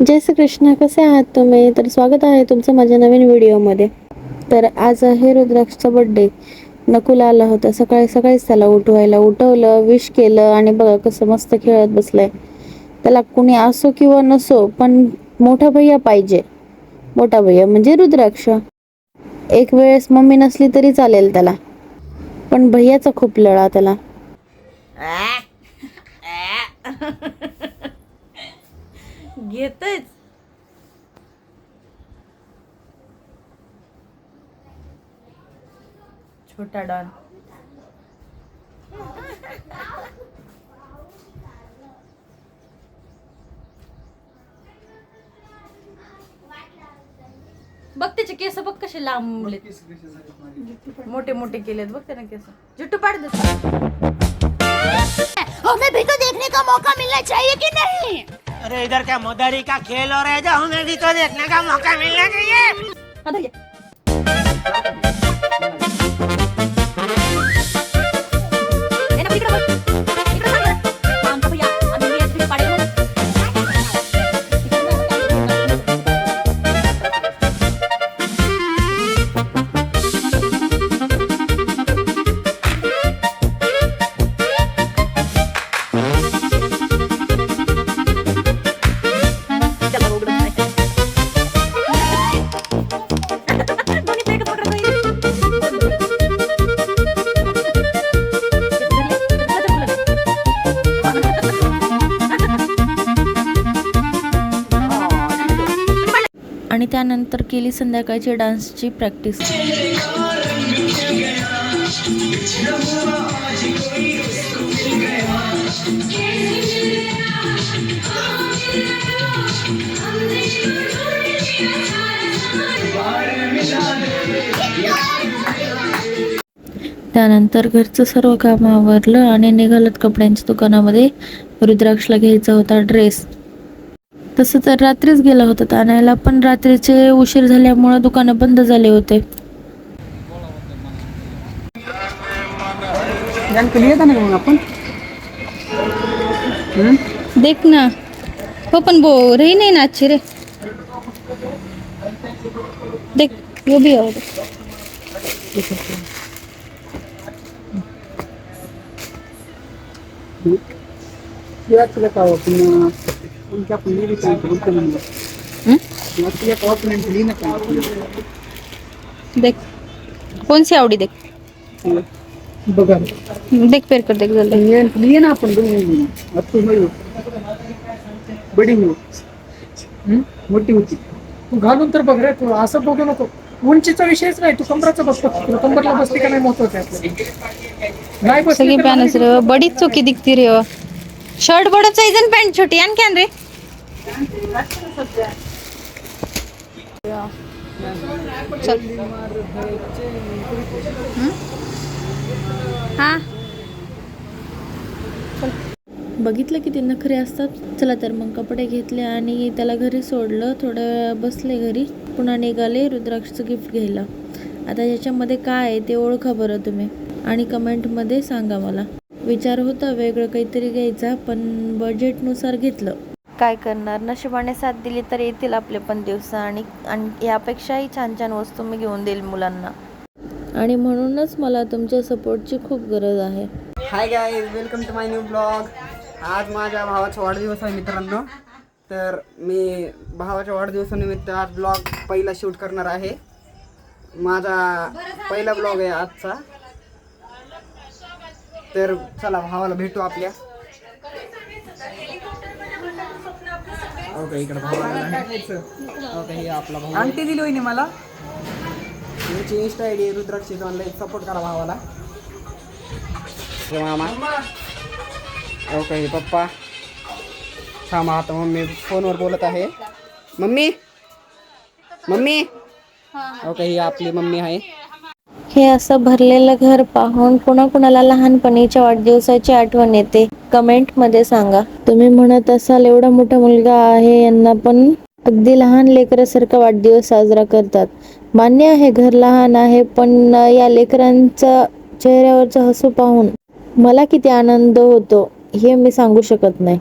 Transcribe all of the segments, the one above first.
जय श्री कृष्ण. कसे आहात तुम्ही? तर स्वागत आहे तुमचं माझ्या नवीन व्हिडिओमध्ये. तर आज आहे रुद्राक्षचा बर्थडे. नकुल आला होता सकाळी सकाळीच, त्याला उठवलं, विश केलं आणि बघा कसं मस्त खेळत बसलाय. त्याला कुणी असो किंवा नसो, पण मोठा भैया पाहिजे. मोठा भैया म्हणजे रुद्राक्ष. एक वेळेस मम्मी नसली तरी चालेल त्याला, पण भैयाचा खूप लळा त्याला. घेतच छोटा डॉन. बघ त्याचे केस बघ कसे लांबले, मोठे मोठे केलेत बघ त्याने केस. जुट्टू पाड दे. हमें भी तो देखने का मौका मिलना चाहिए कि नहीं? अरे इधर क्या मदारी का खेल हो रहा है, जो हमें भी तो देखने का मौका मिलना चाहिए. आता ये. ए ना, इकडे बघ. इकडे सांग ना. आमचा भैया आम्ही यात्री पाडेल. आणि त्यानंतर केली संध्याकाळची डान्सची प्रॅक्टिस. त्यानंतर घरचं सर्व काम आवरलं आणि निघालत कपड्यांच्या दुकानामध्ये. रुद्राक्षला घ्यायचा होता ड्रेस. तसं तर रात्रीच गेला होता आणायला, पण रात्रीचे उशीर झाल्यामुळे दुकानं बंद झाले होते. देख ना. हो पण बोर ही नाही ना अच्छी रे. देख वो भी है. देख कौन सी आवड़ी. देख देख पेर कर देख जल्दी. ना आपण बडी मोठी होती तू घालून तर बघ रे. तू असं बघू नको. उंचीचा विषयच नाही, तू कमराचं बघतो. तुला कंबरला बसते का नाही महत्वाचं आहे. नाही बसली सगळी पॅनच रे. बडीच चुकी दिखती रे. शर्ट बडच आहे, पॅन्ट छोटी आणखी रे. चल. हा बघितलं किती नखरे असतात. चला तर मग कपडे घेतले आणि त्याला घरी सोडलं. थोडं वेळ बसले घरी, पुन्हा निघाले रुद्राक्षचं गिफ्ट घ्यायला. आता याच्यामध्ये काय आहे ते ओळखा बरं तुम्ही आणि कमेंटमध्ये सांगा मला. विचार होता वेगळं काहीतरी घ्यायचा, पण बजेटनुसार घेतलं. काय करणार, नशिबाने साथ दिली तर येतील आपले पण दिवस. आणि यापेक्षाही छान छान वस्तू मी घेऊन देईल मुलांना. आणि म्हणूनच मला तुमच्या सपोर्टची खूप गरज आहे. Hi guys, welcome to my new blog. आज माझ्या भावाचा वाढदिवस आहे मित्रांनो. तर मी भावाच्या वाढदिवसानिमित्त आज ब्लॉग पहिला शूट करणार आहे. माझा पहिला ब्लॉग आहे आजचा. तर चला भावाला भेटू आपल्या. ओके, इकडे भावाला. ओके, हे आपला भाऊ. आंटी दिली होईने मला. तुमची insta I D Rudrakshi online. Support करा भावाला. मामा. ओके, हे पप्पा. थांबा आता मम्मी फोनवर बोलत आहे. Mummy mummy. ओके, ही आपली मम्मी आहे. हे असं भरलेलं घर पाहून कुणाला लहानपणीच्या वाढदिवसाची आठवण येते? कमेंट मध्ये सांगा. तुम्ही म्हणत असाल एवढा मोठा मुलगा आहे, यांना पण अगदी लहान लेकरासारखा वाढदिवस साजरा करतात. मान्य आहे घर लहान आहे, पण या लेकरांचा चेहऱ्यावरचं हसू पाहून मला किती आनंद होतो हे मी सांगू शकत नाही.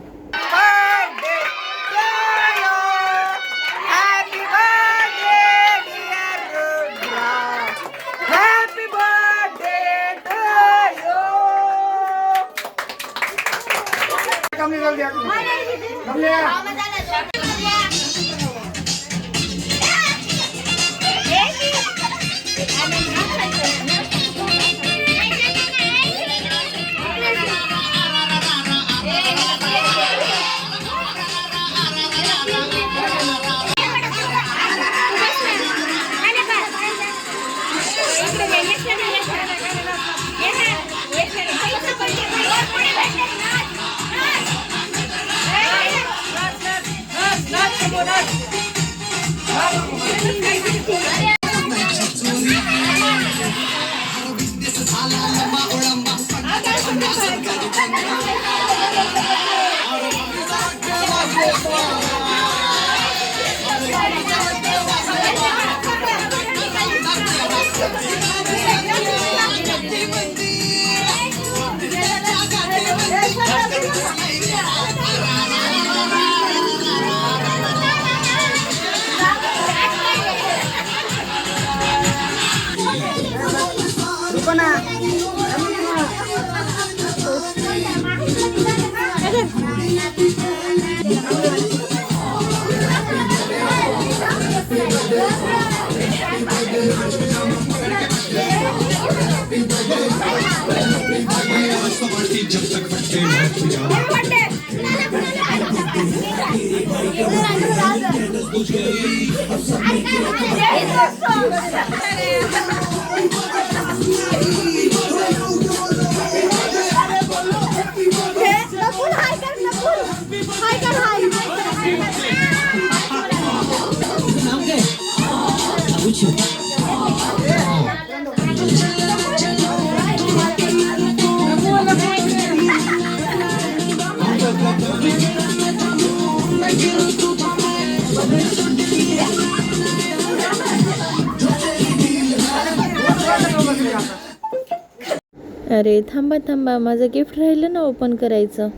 अरे थांबा थांबा, माझं गिफ्ट राहिलं ना ओपन करायचं.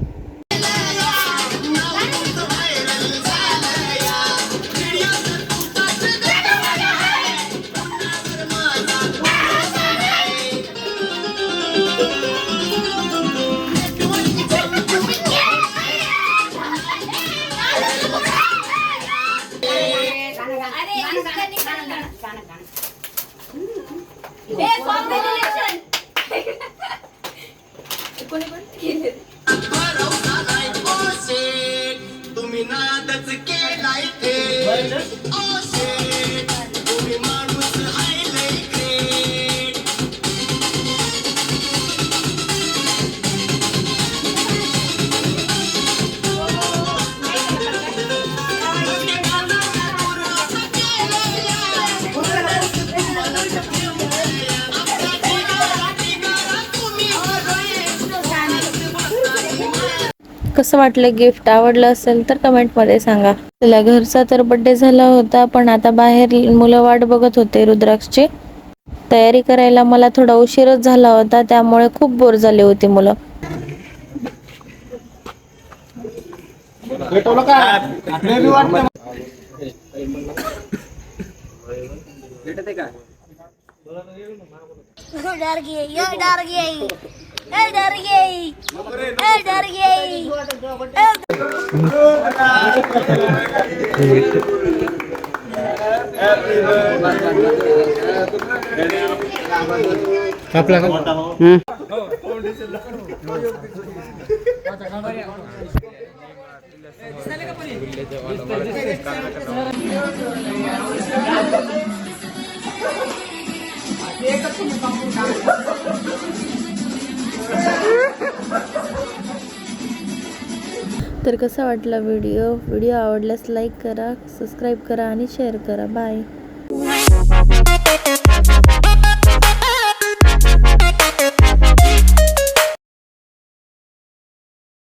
तुम्ही नादच केलाय ते तुम्ही माणूस हाय लय ग्रेट. कसं वाटलं गिफ्ट? आवडलं असेल तर कमेंटमध्ये सांगा. त्याला घरचा तर बड्डे झाला होता, पण आता बाहेर मुलं वाट बघत होते रुद्राक्षची. तयारी करायला मला थोडा उशीरच झाला होता, त्यामुळे खूप बोर झाले होते मुलं. डर गई, ये डर गई, ए डर गई, ए डर गई. तर कसा वाटला व्हिडिओ आवडल्यास लाईक करा, सबस्क्राईब करा आणि शेअर करा. बाय.